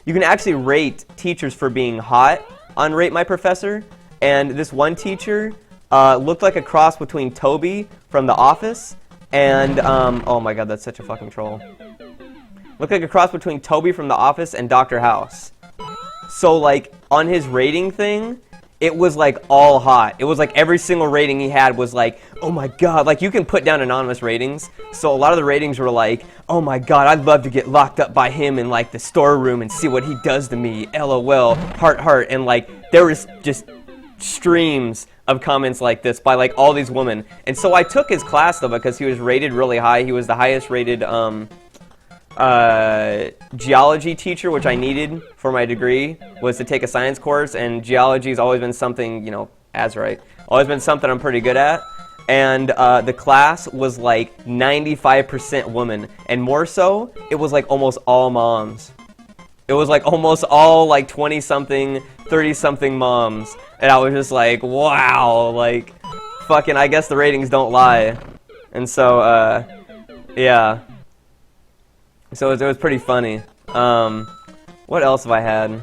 You can actually rate teachers for being hot on Rate My Professor, and this one teacher looked like a cross between Toby from The Office and, oh my god, that's such a fucking troll. Looked like a cross between Toby from The Office and Dr. House. So, like, on his rating thing, it was, like, all hot. It was, like, every single rating he had was, like, oh, my God. Like, you can put down anonymous ratings. So a lot of the ratings were, like, oh, my God, I'd love to get locked up by him in, like, the storeroom and see what he does to me. LOL. Heart, heart. And, like, there was just streams of comments like this by, like, all these women. And so I took his class, though, because he was rated really high. He was the highest rated, geology teacher, which I needed for my degree, was to take a science course, and geology has always been something, you know, always been something I'm pretty good at, and the class was like 95% women, and more so, it was like almost all moms. It was like almost all like 20-something, 30-something moms, and I was just like, wow, like, fucking, I guess the ratings don't lie, and so, yeah. So it was pretty funny. What else have I had?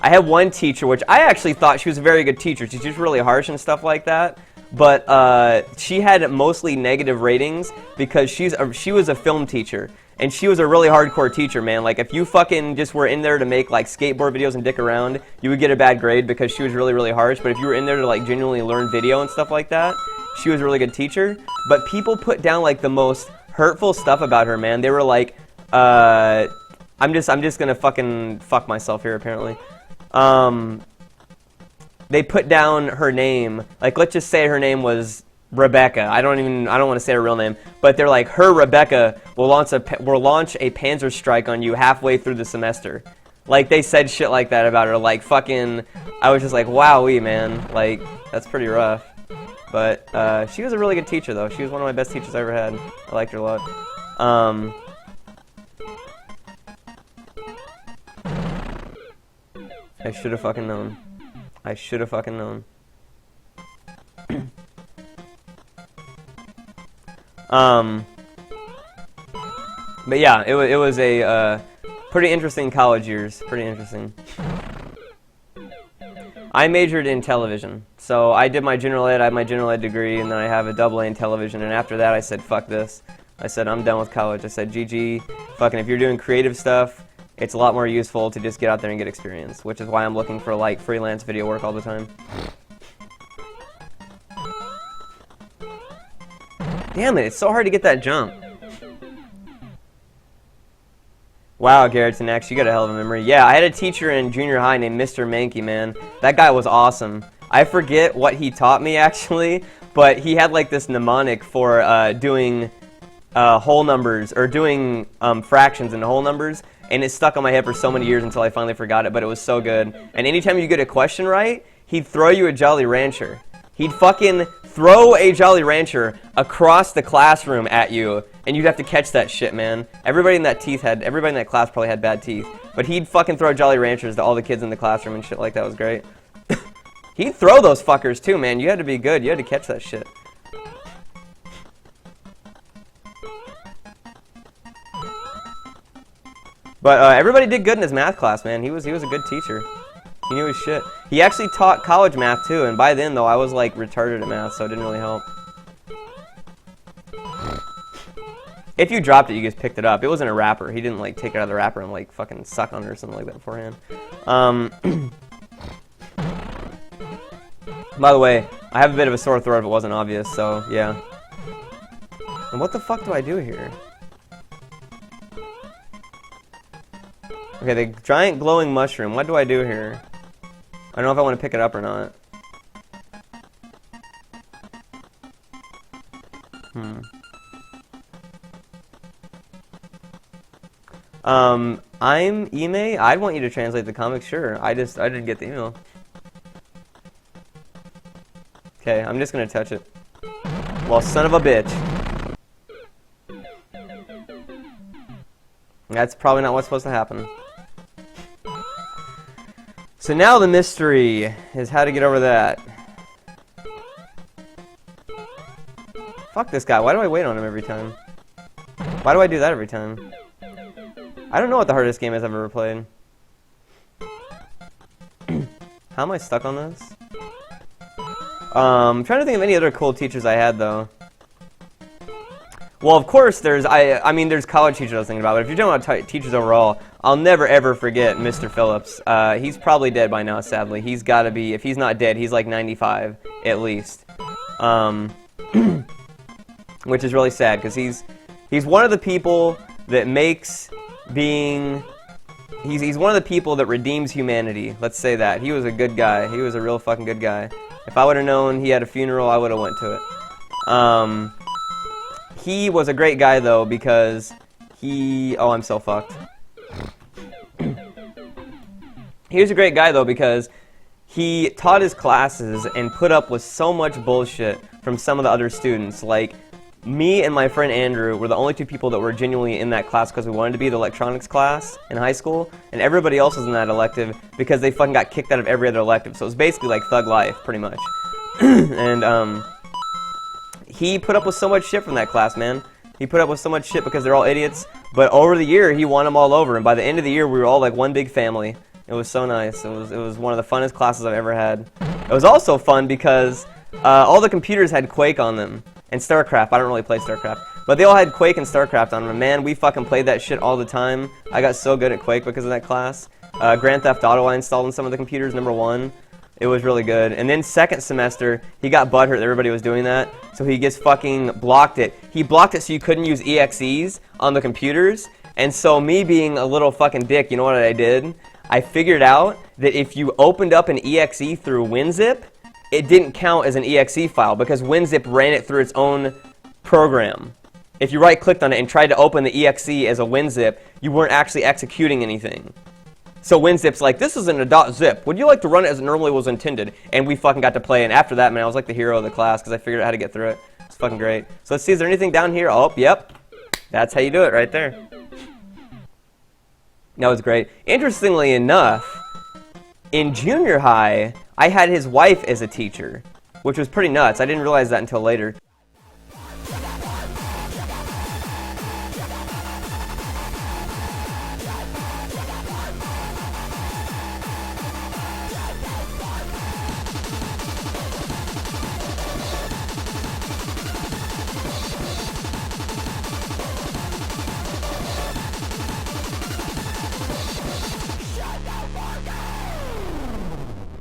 I had one teacher, which I actually thought she was a very good teacher. She's just really harsh and stuff like that. But she had mostly negative ratings because she was a film teacher. And she was a really hardcore teacher, man. Like, if you fucking just were in there to make, like, skateboard videos and dick around, you would get a bad grade because she was really, really harsh. But if you were in there to, like, genuinely learn video and stuff like that, she was a really good teacher. But people put down, like, the most hurtful stuff about her, man. They were like, I'm just gonna fucking fuck myself here, apparently. They put down her name, like, let's just say her name was Rebecca. I don't want to say her real name, but they're like, her Rebecca will launch a Panzer strike on you halfway through the semester. Like, they said shit like that about her, like, fucking, I was just like, wowee, man, like, that's pretty rough. But, she was a really good teacher, though. She was one of my best teachers I ever had. I liked her a lot. I should have fucking known. I should have fucking known. But yeah, it was a pretty interesting college years. Pretty interesting. I majored in television, so I did my general ed. I have my general ed degree, and then I have a double A in television. And after that, I said, "Fuck this." I said, "I'm done with college." I said, "GG, fucking if you're doing creative stuff, it's a lot more useful to just get out there and get experience," which is why I'm looking for, like, freelance video work all the time. Damn it, it's so hard to get that jump. Wow, Garrettson X, you got a hell of a memory. Yeah, I had a teacher in junior high named Mr. Mankey, man. That guy was awesome. I forget what he taught me, actually, but he had, like, this mnemonic for doing whole numbers, or doing fractions into whole numbers. And it stuck on my head for so many years until I finally forgot it, but it was so good. And anytime you get a question right, he'd throw you a Jolly Rancher. He'd fucking throw a Jolly Rancher across the classroom at you, and you'd have to catch that shit, man. Everybody in that class probably had bad teeth. But he'd fucking throw Jolly Ranchers to all the kids in the classroom and shit like that. Was great. He'd throw those fuckers too, man. You had to be good. You had to catch that shit. But everybody did good in his math class, man. He was a good teacher. He knew his shit. He actually taught college math too, and by then though I was like retarded at math, so it didn't really help. If you dropped it, you just picked it up. It wasn't a wrapper. He didn't like take it out of the wrapper and like fucking suck on it or something like that beforehand. By the way, I have a bit of a sore throat if it wasn't obvious, so yeah. And what the fuck do I do here? Okay, the giant glowing mushroom. What do I do here? I don't know if I want to pick it up or not. I'm Ime. I'd want you to translate the comics, sure. I didn't get the email. Okay, I'm just gonna touch it. Well, son of a bitch. That's probably not what's supposed to happen. So now the mystery is how to get over that. Fuck this guy. Why do I wait on him every time? Why do I do that every time? I don't know what the hardest game is I've ever played. How am I stuck on this? I'm trying to think of any other cool teachers I had, though. Well, of course, I mean, there's college teachers I was thinking about, but if you're talking about teachers overall, I'll never, ever forget Mr. Phillips. He's probably dead by now, sadly. He's got to be, if he's not dead, he's like 95, at least. Which is really sad, because he's one of the people that makes being... He's one of the people that redeems humanity. Let's say that. He was a good guy. He was a real fucking good guy. If I would have known he had a funeral, I would have went to it. He was a great guy, though, because he... Oh, I'm so fucked. He was a great guy, though, because he taught his classes and put up with so much bullshit from some of the other students. Like, me and my friend Andrew were the only two people that were genuinely in that class because we wanted to be the electronics class in high school, and everybody else was in that elective because they fucking got kicked out of every other elective. So it was basically like thug life, pretty much. And he put up with so much shit from that class, man. He put up with so much shit because they're all idiots. But over the year, he won them all over, and by the end of the year, we were all like one big family. It was so nice. It was one of the funnest classes I've ever had. It was also fun because all the computers had Quake on them. And StarCraft. I don't really play StarCraft. But they all had Quake and StarCraft on them. And man, we fucking played that shit all the time. I got so good at Quake because of that class. Grand Theft Auto I installed on some of the computers, #1. It was really good. And then second semester, he got butthurt that everybody was doing that. So he just fucking blocked it. He blocked it so you couldn't use EXEs on the computers. And so me being a little fucking dick, you know what I did? I figured out that if you opened up an EXE through WinZip, it didn't count as an EXE file because WinZip ran it through its own program. If you right-clicked on it and tried to open the EXE as a WinZip, you weren't actually executing anything. So WinZip's like, this isn't a .zip. Would you like to run it as it normally was intended? And we fucking got to play. And after that, man, I was like the hero of the class because I figured out how to get through it. It's fucking great. So let's see, is there anything down here? Oh, yep. That's how you do it right there. That was great. Interestingly enough, in junior high, I had his wife as a teacher, which was pretty nuts. I didn't realize that until later.